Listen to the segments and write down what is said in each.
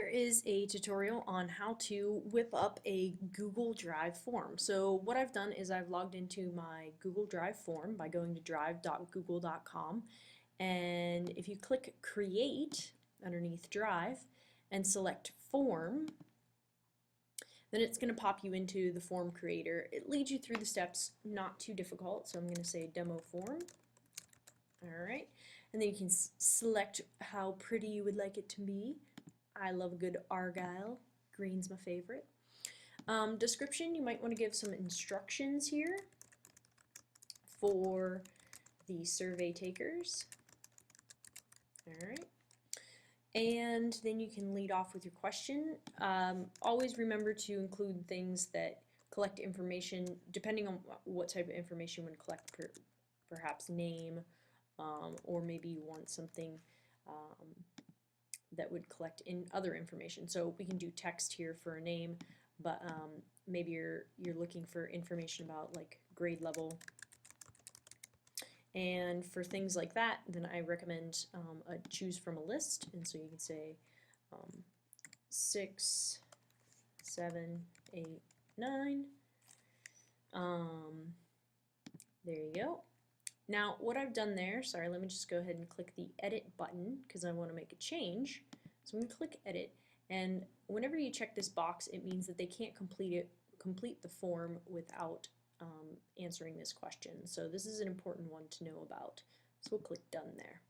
Here is a tutorial on how to whip up a Google Drive form. So what I've done is I've logged into my Google Drive form by going to drive.google.com, and if you click Create underneath Drive and select Form, then it's going to pop you into the form creator. It leads you through the steps, not too difficult, so I'm going to say Demo Form. Alright, and then you can select how pretty you would like it to be. I love a good Argyle. Green's my favorite. Description, you might want to give some instructions here for the survey takers. Alright. And then you can lead off with your question. Always remember to include things that collect information, depending on what type of information you want to collect, perhaps name, or maybe you want something that would collect in other information. So we can do text here for a name, but maybe you're looking for information about like grade level. And for things like that, then I recommend choose from a list, and so you can say 6, 7, 8, 9. There you go. Now what I've done there, sorry, let me just go ahead and click the edit button because I want to make a change. So I'm going to click edit, and whenever you check this box, it means that they can't complete the form without answering this question. So this is an important one to know about. So we'll click done there.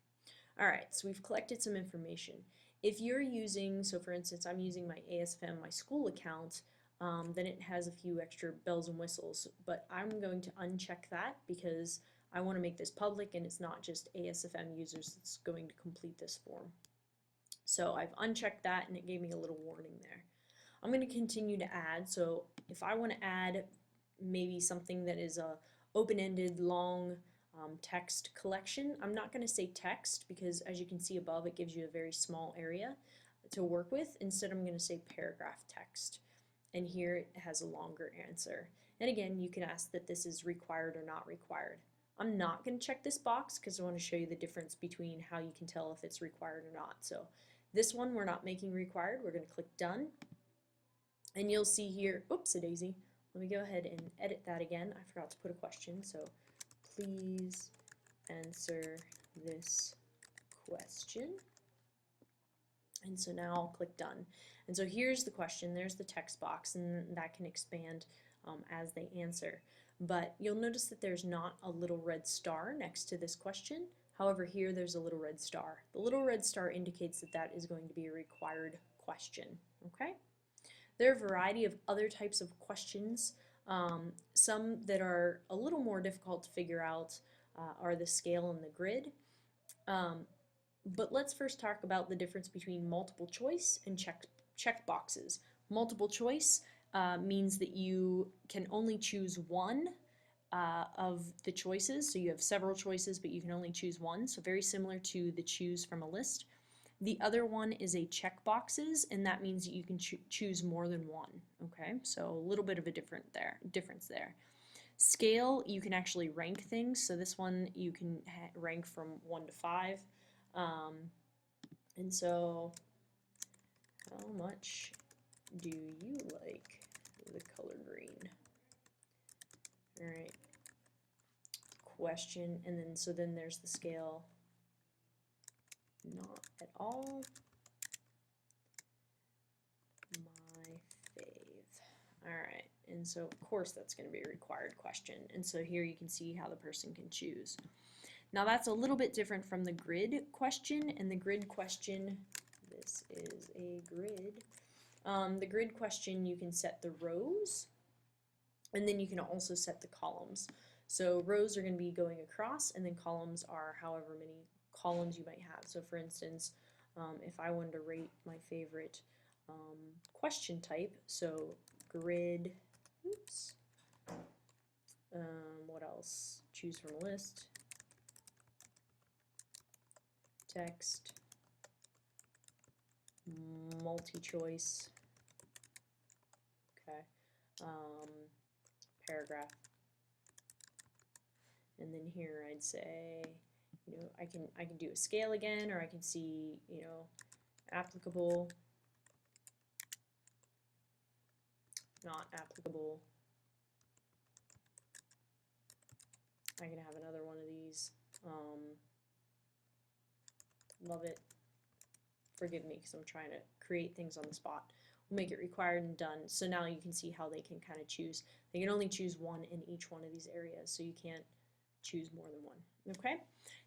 Alright, so we've collected some information. If you're using, so for instance, I'm using my ASFM, my school account, then it has a few extra bells and whistles, but I'm going to uncheck that because I want to make this public and it's not just ASFM users that's going to complete this form. So I've unchecked that and it gave me a little warning there. I'm going to continue to add, so if I want to add maybe something that is a open-ended long text collection, I'm not going to say text because as you can see above it gives you a very small area to work with. Instead I'm going to say paragraph text, and here it has a longer answer. And again, you can ask that this is required or not required. I'm not going to check this box because I want to show you the difference between how you can tell if it's required or not. So this one we're not making required. We're going to click done, and you'll see here, oops-a-daisy, let me go ahead and edit that again. I forgot to put a question, so please answer this question. And so now I'll click done. And so here's the question, there's the text box, and that can expand as they answer. But you'll notice that there's not a little red star next to this question. However, here there's a little red star. The little red star indicates that that is going to be a required question. Okay? There are a variety of other types of questions. Some that are a little more difficult to figure out are the scale and the grid. But let's first talk about the difference between multiple choice and check boxes. Multiple choice means that you can only choose one of the choices. So you have several choices, but you can only choose one. So very similar to the choose from a list. The other one is a check boxes, and that means that you can choose more than one. Okay, so a little bit of a difference there. Scale, you can actually rank things. So this one you can rank from 1 to 5. And so, how much do you like the color green? Alright, question, and then so then there's the scale, not at all, my fave. Alright, and so of course that's going to be a required question, and so here you can see how the person can choose. Now that's a little bit different from the grid question, and the grid question, this is a grid. The grid question, you can set the rows, and then you can also set the columns. So rows are going to be going across, and then columns are however many columns you might have. So for instance, if I wanted to rate my favorite question type, so grid, oops, what else? Choose from a list. Text, multi-choice, okay, paragraph, and then here I'd say, you know, I can do a scale again, or I can see, you know, applicable, not applicable. I can have another one of these. Love it. Forgive me because I'm trying to create things on the spot. We'll make it required and done. So now you can see how they can kind of choose. They can only choose one in each one of these areas, so you can't choose more than one. Okay?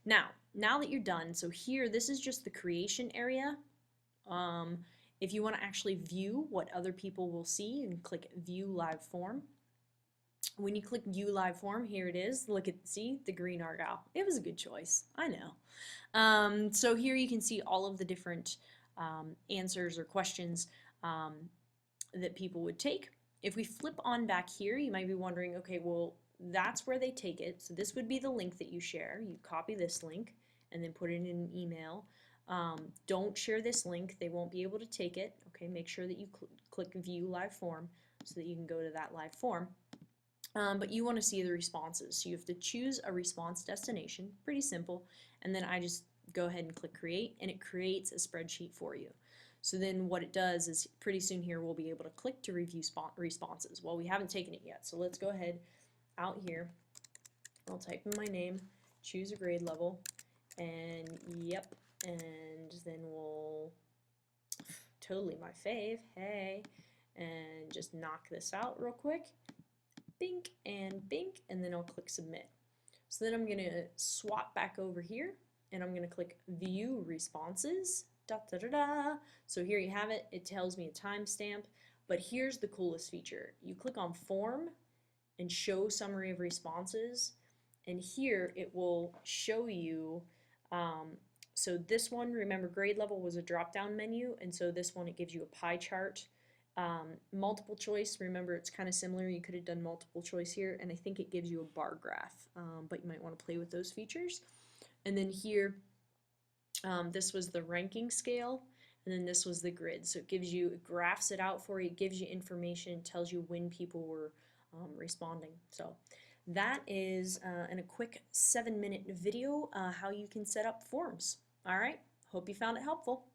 Now that you're done, so here, this is just the creation area. If you want to actually view what other people will see, you can click View Live Form. When you click View Live Form, here it is. Look at, see, the green argyle. It was a good choice. I know. So here you can see all of the different answers or questions that people would take. If we flip on back here, you might be wondering, okay, well, that's where they take it. So this would be the link that you share. You copy this link and then put it in an email. Don't share this link. They won't be able to take it. Okay, make sure that you click View Live Form so that you can go to that live form. But you want to see the responses. So you have to choose a response destination, pretty simple, and then I just go ahead and click Create, and it creates a spreadsheet for you. So then what it does is pretty soon here we'll be able to click to review responses. Well, we haven't taken it yet, so let's go ahead out here. I'll type in my name, choose a grade level, and yep, and then we'll, totally my fave, hey, and just knock this out real quick. Bink, and then I'll click Submit. So then I'm going to swap back over here, and I'm going to click View Responses. Da, da, da, da. So here you have it. It tells me a timestamp, but here's the coolest feature. You click on Form and Show Summary of Responses, and here it will show you, so this one, remember grade level was a drop-down menu, and so this one it gives you a pie chart. Multiple choice, remember it's kind of similar, you could have done multiple choice here, and I think it gives you a bar graph, but you might want to play with those features. And then here, this was the ranking scale, and then this was the grid. So it gives you, it graphs it out for you, it gives you information, tells you when people were responding. So that is in a quick 7-minute video how you can set up forms. All right, hope you found it helpful.